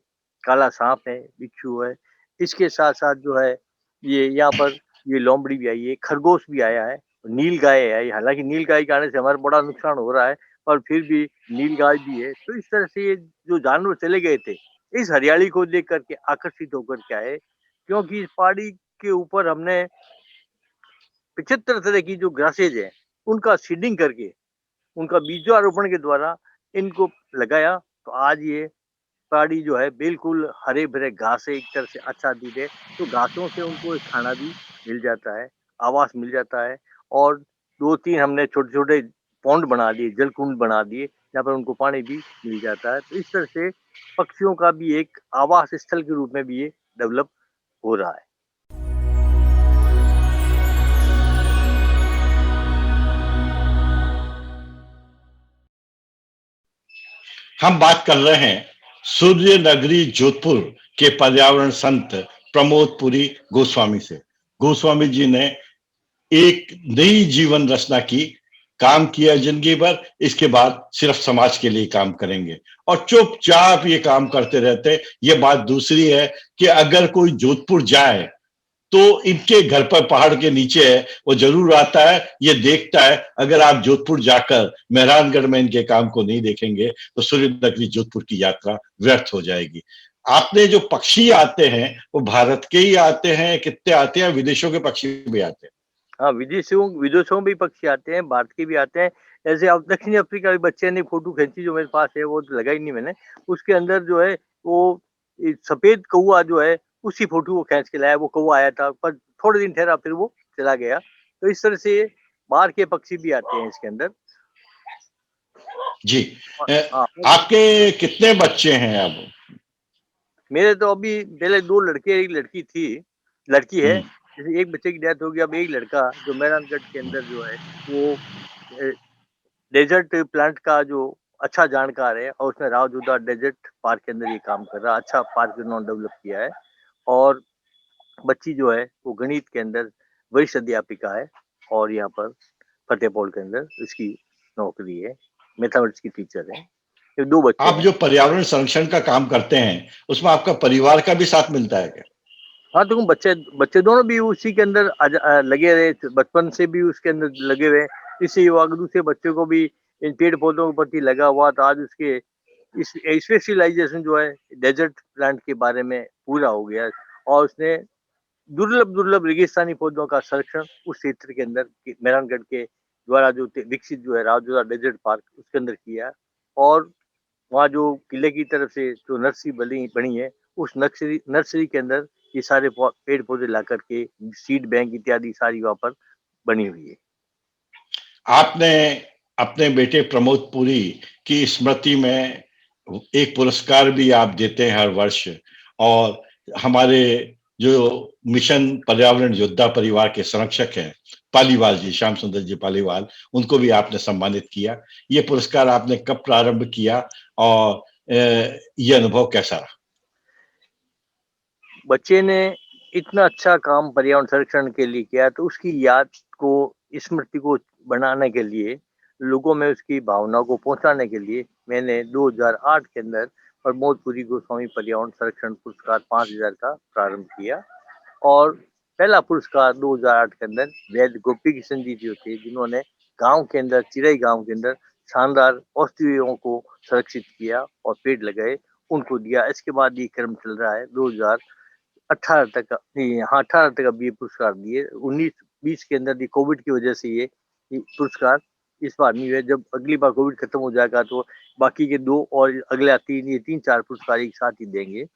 काला सांप है, बिच्छू है। इसके साथ साथ जो है ये यहाँ पर ये लोमड़ी भी आई है, खरगोश भी आया है, नील गाय है। हालांकि नील गाय के आने से हमारा बड़ा नुकसान हो रहा है, पर फिर भी नील गाय भी है। तो इस तरह से ये जो जानवर चले गए थे, इस हरियाली को देख करके आकर्षित होकर के आए, क्योंकि इस पहाड़ी के ऊपर हमने 75 तरह की जो ग्रासेज है उनका सीडिंग करके, उनका बीजारोपण के द्वारा इनको लगाया। तो आज ये पहाड़ी जो है बिल्कुल हरे भरे घास है, एक तरह से आच्छादित है। तो घासों से उनको एक खाना भी मिल जाता है, आवास मिल जाता है। और 2-3 हमने छोटे छोटे पौंड बना दिए, जल कुंड बना दिए, जहाँ पर उनको पानी भी मिल जाता है। तो इस तरह से पक्षियों का भी एक आवास स्थल के रूप में भी ये डेवलप हो रहा है। हम बात कर रहे हैं सूर्य नगरी जोधपुर के पर्यावरण संत प्रमोद पुरी गोस्वामी से। गोस्वामी जी ने एक नई जीवन रचना की, काम किया जिंदगी भर, इसके बाद सिर्फ समाज के लिए काम करेंगे और चुपचाप ये काम करते रहते। ये बात दूसरी है कि अगर कोई जोधपुर जाए तो इनके घर पर पहाड़ के नीचे है, वो जरूर आता है, ये देखता है। अगर आप जोधपुर जाकर मेहरानगढ़ में इनके काम को नहीं देखेंगे तो सूर्य नगरी जोधपुर की यात्रा व्यर्थ हो जाएगी। आपने जो पक्षी आते हैं वो भारत के ही आते हैं, कितने आते हैं, विदेशों के पक्षी भी आते हैं? हाँ, विदेशों विदेशों में भी पक्षी आते हैं, भारत के भी आते हैं। जैसे अब दक्षिण अफ्रीका के बच्चे ने फ़ोटो खींची जो मेरे पास है, वो तो लगाई नहीं मैंने। उसके अंदर जो है वो सफ़ेद कौवा जो है, उसकी फ़ोटो वो खींच के लाया। वो कौवा आया था, पर थोड़े दिन ठहरा, फिर वो चला गया। तो इस तरह से बाहर के पक्षी भी आते हैं इसके अंदर। जी। और अ, हाँ, आपके कितने बच्चे हैं अब? मेरे तो अभी पहले 2 लड़के, 1 लड़की थी। लड़की है, हम्म। जैसे एक बच्चे की डेथ हो गई, अब एक लड़का जो मेहरानगढ़ के अंदर जो है, वो अ डेज़र्ट प्लांट का जो अच्छा जानकार है, और उसने रावजोधा डेज़र्ट पार्क के अंदर ये काम कर रहा है। अच्छा पार्क उन्होंने डेवलप किया है। और बच्ची जो है वो गणित के अंदर वरिष्ठ अध्यापिका है, और यहाँ पर फतेहपुर के अंदर इसकी नौकरी है, मैथमेटिक्स की टीचर है। ये 2 बच्चे आप हैं। जो पर्यावरण संरक्षण का काम करते हैं उसमें आपका परिवार का भी साथ मिलता है क्या? हाँ, तो बच्चे बच्चे दोनों भी उसी के अंदर लगे रहे, बचपन से भी उसके अंदर लगे हुए। इससे वो अगर दूसरे बच्चे को भी इन पेड़ पौधों के प्रति लगा हुआ, तो आज उसके इस स्पेशलाइजेशन जो है डेजर्ट प्लांट के बारे में पूरा हो गया। और उसने दुर्लभ दुर्लभ रेगिस्तानी पौधों का संरक्षण उस क्षेत्र के अंदर मेहरानगढ़ के द्वारा जो विकसित जो है रावजोधा डेजर्ट पार्क, उसके अंदर किया। और वहाँ जो किले की तरफ से जो नर्सरी बनी बनी है, उस नर्सरी नर्सरी के अंदर ये सारे पेड़ पौधे ला करके, सीड बैंक इत्यादि सारी वहाँ पर बनी हुई है। आपने अपने बेटे प्रमोद पुरी की स्मृति में एक पुरस्कार भी आप देते हैं हर वर्ष, और हमारे जो मिशन पर्यावरण योद्धा परिवार के संरक्षक हैं पालीवाल जी, श्याम सुंदर जी पालीवाल, उनको भी आपने सम्मानित किया। ये पुरस्कार आपने कब प्रारंभ किया और ये अनुभव कैसा रहा? बच्चे ने इतना अच्छा काम पर्यावरण संरक्षण के लिए किया, तो उसकी याद को स्मृति को बनाने के लिए, लोगों में उसकी भावना को पहुंचाने के लिए मैंने 2008 के अंदर प्रमोदपुरी गोस्वामी पर्यावरण संरक्षण पुरस्कार 5,000 का प्रारंभ किया। और पहला पुरस्कार 2008 के अंदर वैद्य गोपी किशन जी जो थे, जिन्होंने गांव के अंदर, चिरई गांव के अंदर शानदार औषधियों को संरक्षित किया और पेड़ लगाए, उनको दिया। इसके बाद ये क्रम चल रहा है 2018 तक का, नहीं हाँ 18 तक अब ये पुरस्कार दिए। 19-20 के अंदर कोविड की वजह से ये पुरस्कार इस बार नहीं हुए। जब अगली बार कोविड खत्म हो जाएगा तो बाकी के 2 और अगला 3, ये 3-4 पुरस्कार एक साथ ही देंगे।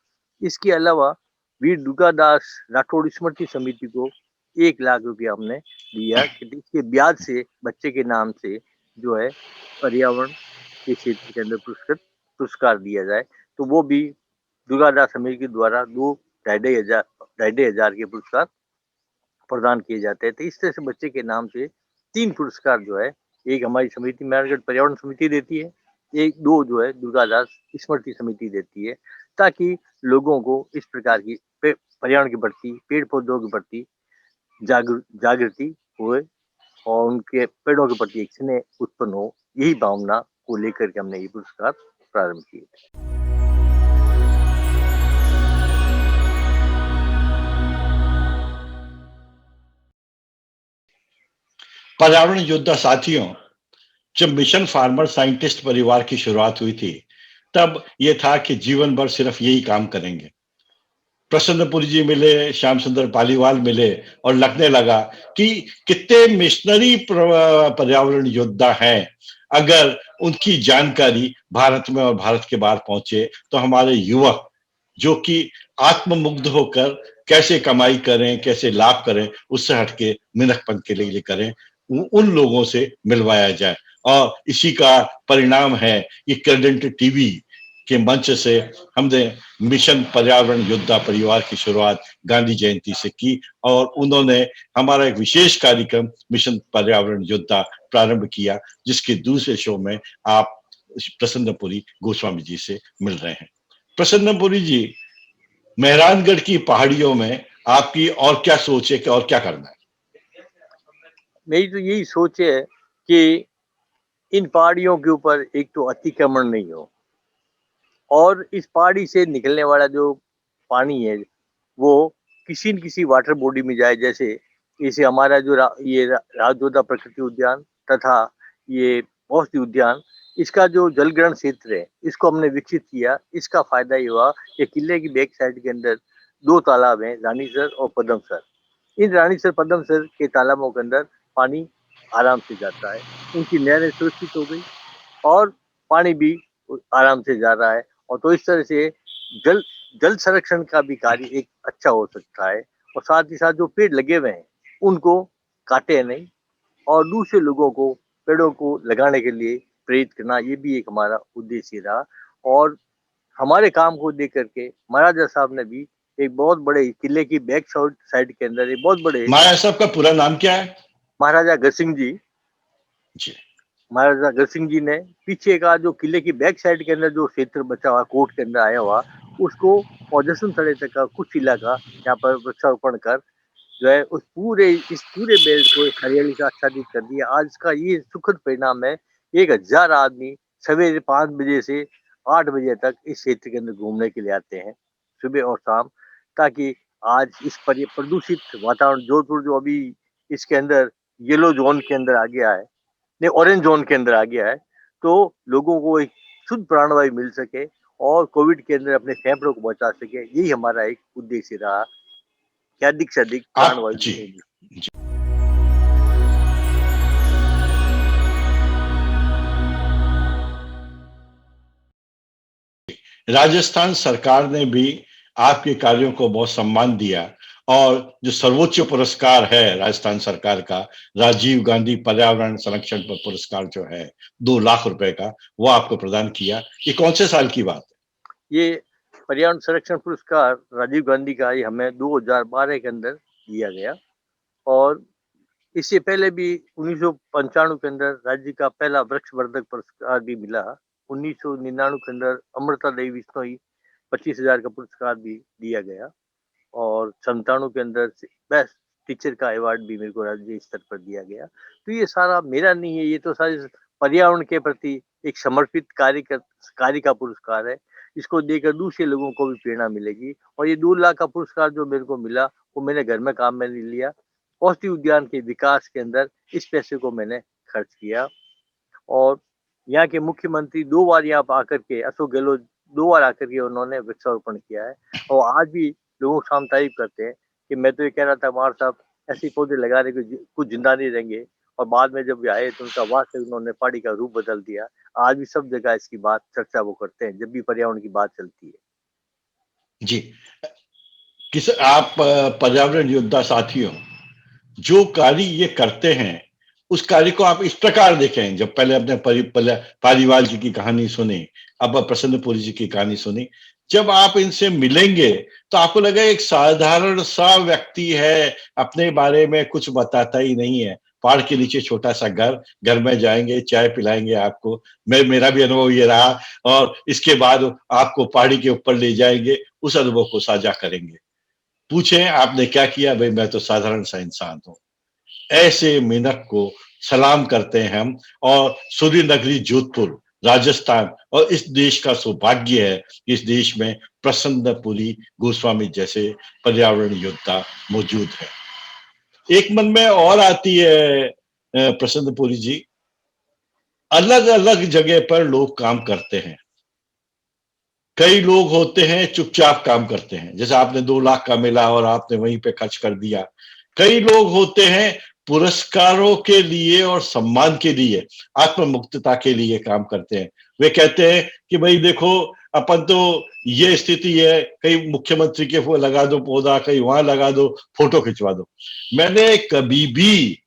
इसके अलावा वीर दुर्गादास राठौड़ स्मृति समिति को 1 लाख रुपया हमने दिया कि इसके ब्याज से बच्चे के नाम से जो है पर्यावरण के क्षेत्र के अंदर पुरस्कार दिया जाए। तो वो भी दुर्गादास समिति के द्वारा 2,500 के पुरस्कार प्रदान किए जाते हैं। तो इस तरह से बच्चे के नाम से 3 पुरस्कार जो है, एक हमारी समिति मेहरानगढ़ पर्यावरण समिति देती है, एक 2 जो है दुर्गादास स्मृति समिति देती है, ताकि लोगों को इस प्रकार की पर्यावरण के प्रति, पेड़ पौधों के प्रति जागृति हुए और उनके पेड़ों के प्रति एक स्नेह उत्पन्न हो। यही भावना को लेकर के हमने ये पुरस्कार प्रारंभ किए थे। पर्यावरण योद्धा साथियों, जब मिशन फार्मर साइंटिस्ट परिवार की शुरुआत हुई थी, तब यह था कि जीवन भर सिर्फ यही काम करेंगे। प्रसन्नपुरी जी मिले, श्याम सुंदर पालीवाल मिले और लगने लगा कि कितने मिशनरी पर्यावरण योद्धा हैं। अगर उनकी जानकारी भारत में और भारत के बाहर पहुंचे तो हमारे युवक जो कि आत्ममुग्ध होकर कैसे कमाई करें, कैसे लाभ करें, उससे हटके मिनखपन के लिए करें, उन लोगों से मिलवाया जाए। और इसी का परिणाम है ये क्रेडेंट टीवी के मंच से हमने मिशन पर्यावरण योद्धा परिवार की शुरुआत गांधी जयंती से की और उन्होंने हमारा एक विशेष कार्यक्रम मिशन पर्यावरण योद्धा प्रारंभ किया, जिसके दूसरे शो में आप प्रसन्नपुरी गोस्वामी जी से मिल रहे हैं। प्रसन्नपुरी जी, मेहरानगढ़ की पहाड़ियों में आपकी और क्या सोच है कि और क्या करना है? मेरी तो यही सोच है कि इन पहाड़ियों के ऊपर एक तो अतिक्रमण नहीं हो, और इस पहाड़ी से निकलने वाला जो पानी है वो किसी न किसी वाटर बॉडी में जाए। जैसे हमारा जो राजोदा प्रकृति उद्यान तथा ये औषधि उद्यान, इसका जो जल ग्रहण क्षेत्र है इसको हमने विकसित किया। इसका फायदा ये हुआ कि किले की बैक साइड के अंदर 2 तालाब हैं, रानीसर और पदमसर। इन रानीसर पदमसर के तालाबों के अंदर पानी आराम से जाता है, उनकी नहरें सुरक्षित हो गई और पानी भी आराम से जा रहा है। और तो इस तरह से जल जल संरक्षण का भी कार्य एक अच्छा हो सकता है। और साथ ही साथ जो पेड़ लगे हुए हैं उनको काटे नहीं और दूसरे लोगों को पेड़ों को लगाने के लिए प्रेरित करना, ये भी एक हमारा उद्देश्य रहा। और हमारे काम को देख करके महाराजा साहब ने भी एक बहुत बड़े किले की बैक साइड के अंदर एक बहुत बड़े महाराज साहब का पूरा नाम क्या है? महाराजा अग्रसिंह जी, जी। महाराजा अग्रसिंह सिंह जी ने पीछे का जो किले की बैक साइड के अंदर जो क्षेत्र बचा हुआ कोर्ट के अंदर आया हुआ, उसको और जसवंत थड़े तक का कुछ इलाका यहाँ पर वृक्षारोपण कर जो है इस पूरे बेल्ट को हरियाली से आच्छादित कर दिया। आज का ये सुखद परिणाम है। 1,000 आदमी सवेरे 5 बजे से 8 बजे तक इस क्षेत्र के अंदर घूमने के लिए आते हैं, सुबह और शाम, ताकि आज इस प्रदूषित वातावरण जोधपुर जो अभी इसके अंदर येलो जोन के अंदर आ गया है, नहीं ऑरेंज जोन के अंदर आ गया है, तो लोगों को एक शुद्ध प्राणवायु मिल सके और कोविड के अंदर अपने फेफड़ों को बचा सके, यही हमारा एक उद्देश्य रहा कि अधिक से अधिक आप प्राणवायु जी, मिलेगी। जी। राजस्थान सरकार ने भी आपके कार्यों को बहुत सम्मान दिया और जो सर्वोच्च पुरस्कार है राजस्थान सरकार का, राजीव गांधी पर्यावरण संरक्षण पर पुरस्कार जो है 2 लाख रुपए का, वो आपको प्रदान किया। ये कौन से साल की बात है? ये पर्यावरण संरक्षण पुरस्कार राजीव गांधी का ये हमें 2012 के अंदर दिया गया। और इससे पहले भी 1995 के अंदर राज्य का पहला वृक्ष वर्धक पुरस्कार भी मिला। 1999 के अंदर अमृता देवी बिश्नोई 25,000 का पुरस्कार भी दिया गया। और 97 के अंदर बेस्ट टीचर का अवार्ड भी मेरे को राज्य स्तर पर दिया गया। तो ये सारा मेरा नहीं है, ये तो सारे पर्यावरण के प्रति एक समर्पित कार्य का पुरस्कार है। इसको देकर दूसरे लोगों को भी प्रेरणा मिलेगी और ये 2 लाख का पुरस्कार जो मेरे को मिला, वो मैंने घर में काम में नहीं लिया। औषधि उद्यान के विकास के अंदर इस पैसे को मैंने खर्च किया और यहाँ के मुख्यमंत्री 2 बार यहाँ पे आकर के अशोक गहलोत 2 बार आकर के उन्होंने वृक्षारोपण किया है और आज भी लोगों के सामने तारीफ करते हैं कि मैं तो ये कह रहा था कुमार साहब ऐसे पौधे लगा रहे कुछ जिंदा नहीं रहेंगे और बाद में जब ये आए तो उनका वास्तव उन्होंने पहाड़ी का रूप बदल दिया। आज भी सब जगह इसकी बात चर्चा वो करते हैं जब भी पर्यावरण की बात चलती है। जी। आप पर्यावरण योद्धा साथियों, जो कार्य ये करते हैं उस कार्य को आप इस प्रकार देखें। जब पहले अपने पारीवाल जी की कहानी सुनी, अब प्रसन्नपुरी जी की कहानी सुनी, जब आप इनसे मिलेंगे तो आपको लगा एक साधारण सा व्यक्ति है, अपने बारे में कुछ बताता ही नहीं है। पहाड़ के नीचे छोटा सा घर में जाएंगे, चाय पिलाएंगे आपको। मेरा भी अनुभव ये रहा और इसके बाद आपको पहाड़ी के ऊपर ले जाएंगे, उस अनुभव को साझा करेंगे। पूछें आपने क्या किया? भाई मैं तो साधारण सा इंसान हूं। ऐसे मिनक को सलाम करते हैं हम। और सूर्य नगरी जोधपुर राजस्थान और इस देश का सौभाग्य है कि इस देश में प्रसन्नपुरी गोस्वामी जैसे पर्यावरण योद्धा मौजूद है। एक मन में और आती है प्रसन्नपुरी जी, अलग अलग जगह पर लोग काम करते हैं। कई लोग होते हैं चुपचाप काम करते हैं, जैसे आपने 2 लाख का मिला और आपने वहीं पे खर्च कर दिया। कई लोग होते हैं पुरस्कारों के लिए और सम्मान के लिए, आत्ममुक्तता के लिए काम करते हैं। वे कहते हैं कि भाई देखो, अपन तो ये स्थिति है, कहीं मुख्यमंत्री के वो लगा दो पौधा, कहीं वहां लगा दो, फोटो खिंचवा दो। मैंने कभी भी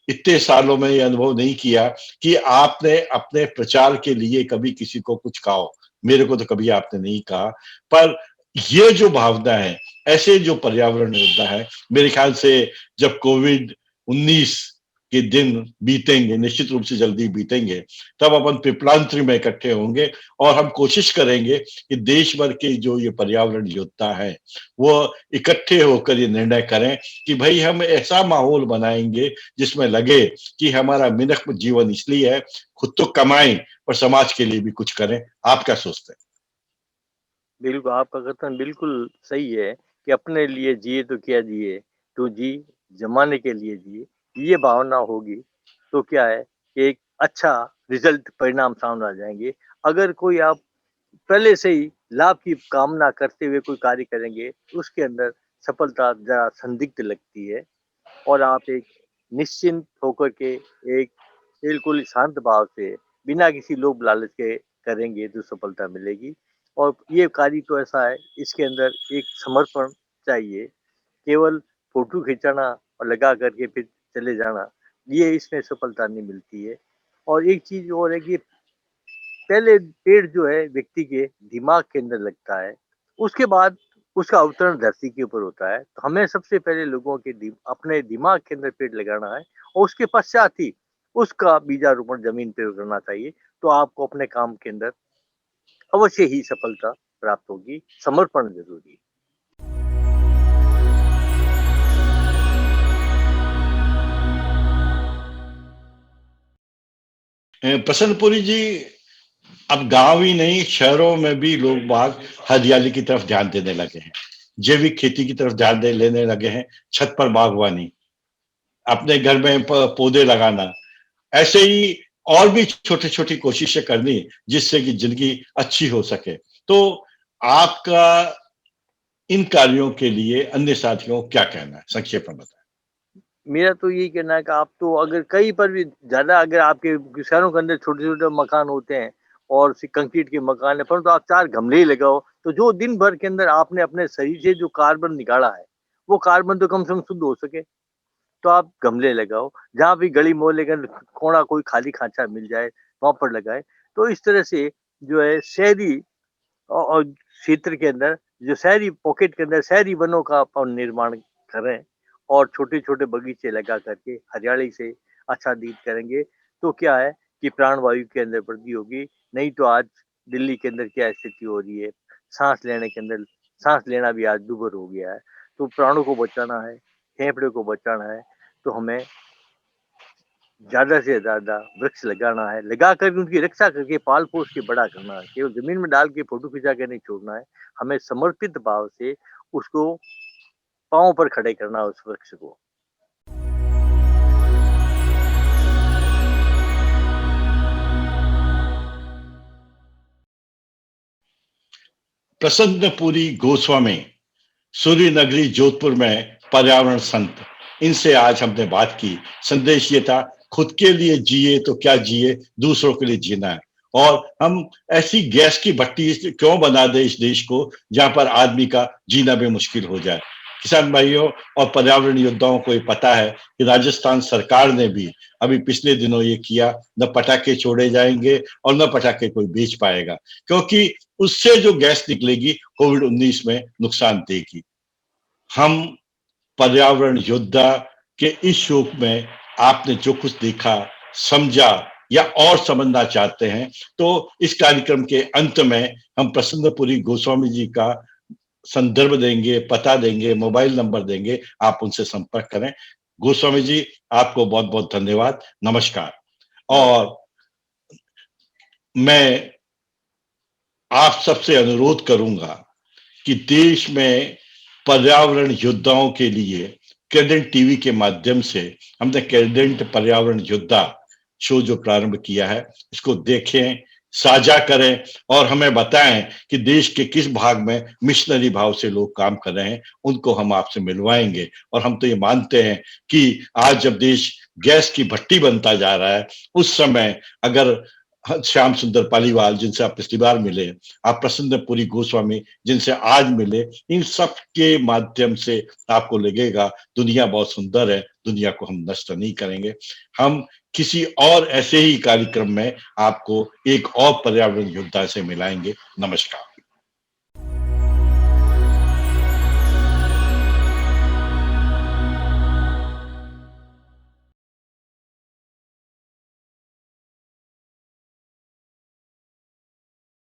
इतने सालों में ये अनुभव नहीं किया कि आपने अपने प्रचार के लिए कभी किसी को कुछ कहा हो। मेरे को तो कभी आपने नहीं कहा। पर ये जो भावना है, ऐसे जो पर्यावरण योद्धा है, मेरे ख्याल से जब कोविड-19 के दिन बीतेंगे, निश्चित रूप से जल्दी बीतेंगे, तब अपन पिपलांत्री में इकट्ठे होंगे और हम कोशिश करेंगे कि देश भर के जो ये पर्यावरण योद्धा है, वो इकट्ठे होकर ये निर्णय करें कि भाई हम ऐसा माहौल बनाएंगे जिसमें लगे कि हमारा मिनख जीवन इसलिए है, खुद तो कमाएं और समाज के लिए भी कुछ करें। आप क्या सोचते हैं? बिल्कुल, आपका कथन बिल्कुल सही है कि अपने लिए जिए तो क्या जिए, तो जी ज़माने के लिए जिए। ये भावना होगी तो क्या है कि एक अच्छा रिज़ल्ट परिणाम सामने आ जाएँगे। अगर कोई आप पहले से ही लाभ की कामना करते हुए कोई कार्य करेंगे, उसके अंदर सफलता ज़रा संदिग्ध लगती है और आप एक निश्चिंत होकर के एक बिल्कुल शांत भाव से बिना किसी लोभ लालच के करेंगे तो सफलता मिलेगी। और ये कार्य तो ऐसा है, इसके अंदर एक समर्पण चाहिए। केवल फ़ोटो खिंचाना और लगा कर के फिर चले जाना, ये इसमें सफलता नहीं मिलती है। और एक चीज़ और है कि पहले पेड़ जो है व्यक्ति के दिमाग के अंदर लगता है, उसके बाद उसका अवतरण धरती के ऊपर होता है। तो हमें सबसे पहले लोगों के अपने दिमाग के अंदर पेड़ लगाना है और उसके पश्चात ही उसका बीजारोपण ज़मीन पे करना चाहिए। तो आपको अपने काम के अंदर अवश्य ही सफलता प्राप्त होगी। समर्पण ज़रूरी है। प्रसन्नपुरी जी, अब गांव ही नहीं, शहरों में भी लोग बाग हरियाली की तरफ ध्यान देने लगे हैं, जैविक खेती की तरफ ध्यान लेने लगे हैं। छत पर बागवानी, अपने घर में पौधे लगाना, ऐसे ही और भी छोटी छोटी कोशिशें करनी जिससे कि जिंदगी अच्छी हो सके। तो आपका इन कार्यों के लिए अन्य साथियों को क्या कहना है? संक्षेप में बताएं। मेरा तो यही कहना है कि आप तो अगर कहीं पर भी ज़्यादा अगर आपके शहरों के अंदर छोटे-छोटे मकान होते हैं और कंक्रीट के मकान है, परंतु आप 4 गमले ही लगाओ, तो जो दिन भर के अंदर आपने अपने शरीर से जो कार्बन निकाला है, वो कार्बन तो कम से कम शुद्ध हो सके। तो आप गमले लगाओ, जहाँ भी गली मोहल्ले का कोना कोई खाली खाँचा मिल जाए, वहाँ पर लगाएँ। तो इस तरह से जो है शहरी और क्षेत्र के अंदर जो शहरी पॉकेट के अंदर शहरी वनों का अपन निर्माण करें और छोटे-छोटे बगीचे लगा करके हरियाली से आच्छादित करेंगे, तो क्या है कि प्राणवायु के अंदर वृद्धि होगी। नहीं तो आज दिल्ली के अंदर क्या स्थिति हो रही है, साँस लेने के अंदर साँस लेना भी आज दुभर हो गया है। तो प्राणों को बचाना है, फेफड़े को बचाना है तो हमें ज़्यादा से ज़्यादा वृक्ष लगाना है, लगाकर उनकी रक्षा करके पाल-पोस के बड़ा करना है। केवल ज़मीन में डाल के फ़ोटो खिंचा के नहीं छोड़ना है, हमें समर्पित भाव से उसको पाँव पर खड़े करना है उस वृक्ष को। प्रसन्नपुरी गोस्वामी, सूर्य नगरी जोधपुर में पर्यावरण संत, इनसे आज हमने बात की। संदेश ये था, खुद के लिए जिए तो क्या जिए, दूसरों के लिए जीना है। और हम ऐसी गैस की भट्टी क्यों बना दे इस देश को जहां पर आदमी का जीना भी मुश्किल हो जाए। किसान भाइयों और पर्यावरण योद्धाओं को ये पता है कि राजस्थान सरकार ने भी अभी पिछले दिनों ये किया, न पटाखे छोड़े जाएंगे और न पटाखे कोई बेच पाएगा, क्योंकि उससे जो गैस निकलेगी कोविड-19 में नुकसान देगी। हम पर्यावरण योद्धा के इस शोक में आपने जो कुछ देखा, समझा या और समझना चाहते हैं, तो इस कार्यक्रम के अंत में हम प्रसन्नपुरी गोस्वामी जी का संदर्भ देंगे, पता देंगे, मोबाइल नंबर देंगे, आप उनसे संपर्क करें। गोस्वामी जी, आपको बहुत-बहुत धन्यवाद। नमस्कार। और मैं आप सबसे अनुरोध करूंगा कि देश में पर्यावरण योद्धाओं के लिए कैडेंट टीवी के माध्यम से हमने कैडेंट पर्यावरण योद्धा शो जो प्रारंभ किया है, इसको देखें, साझा करें और हमें बताएं कि देश के किस भाग में मिशनरी भाव से लोग काम कर रहे हैं, उनको हम आपसे मिलवाएंगे। और हम तो ये मानते हैं कि आज जब देश गैस की भट्टी बनता जा रहा है, उस समय अगर श्याम सुंदर पालीवाल जिनसे आप पिछली बार मिले, आप प्रसन्नपुरी गोस्वामी जिनसे आज मिले, इन सब के माध्यम से आपको लगेगा दुनिया बहुत सुंदर है, दुनिया को हम नष्ट नहीं करेंगे। हम किसी और ऐसे ही कार्यक्रम में आपको एक और पर्यावरण योद्धा से मिलाएंगे। नमस्कार।